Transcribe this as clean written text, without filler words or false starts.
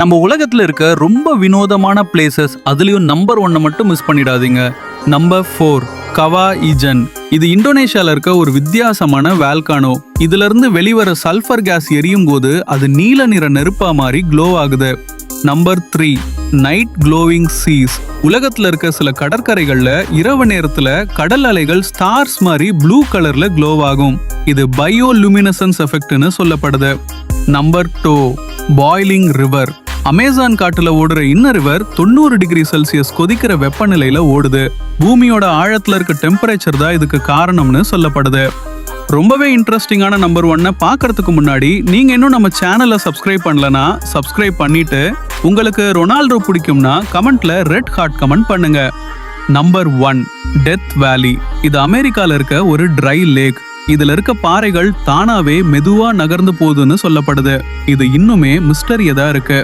நம்ம உலகத்துல இருக்க ரொம்ப வினோதமான பிளேசஸ் அதுலயும் நம்பர் 1 மட்டும் மிஸ் பண்ணிடாதீங்க. நம்பர் 4 கவா இஜன். இது இந்தோனேஷியால இருக்க ஒரு வித்தியாசமான வால்கானோ. இதுல இருந்து வெளிவர சல்ஃபர் கேஸ் எரியும் போது அது நீல நிற நெருப்பா மாறி க்ளோ ஆகுது. Number 3 night glowing seas. உலகத்துல இருக்க சில கடற்கரைகள்ல இரவு நேரத்துல கடல் அலைகள் ஸ்டார்ஸ் மாதிரி ப்ளூ கலர்ல க்ளோ ஆகும். இது பயோலுமினசன்ஸ் எஃபெக்ட்னு சொல்லப்படுது. Number 2 boiling river. அமேசான் காட்டுல ஓடுற இந்த ரிவர் 90 டிகிரி செல்சியஸ் கொதிக்கிற வெப்பநிலையில ஓடுது. பூமியோட ஆழத்துல இருக்க டெம்பரேச்சர் தான் இதுக்கு காரணம்னு சொல்லப்படுது. ரொம்பவே இன்ட்ரெஸ்டிங்கான நம்பர் 1 பார்க்கறதுக்கு முன்னாடி நீங்க இன்னும் நம்ம சேனலை சப்ஸ்கிரைப் பண்ணலனா சப்ஸ்கிரைப் பண்ணிட்டு உங்களுக்கு ரொனால்டோ பிடிக்கும்னா கமெண்ட்ல ரெட் ஹார்ட் கமெண்ட் பண்ணுங்க. நம்பர் 1 டெத் வேலி. இது அமெரிக்கால இருக்க ஒரு ட்ரை லேக். இதுல இருக்க பாறைகள் தானாவே மெதுவா நகர்ந்து போகுதுன்னு சொல்லப்படுது. இது இன்னுமே மிஸ்டரியா தான் இருக்கு.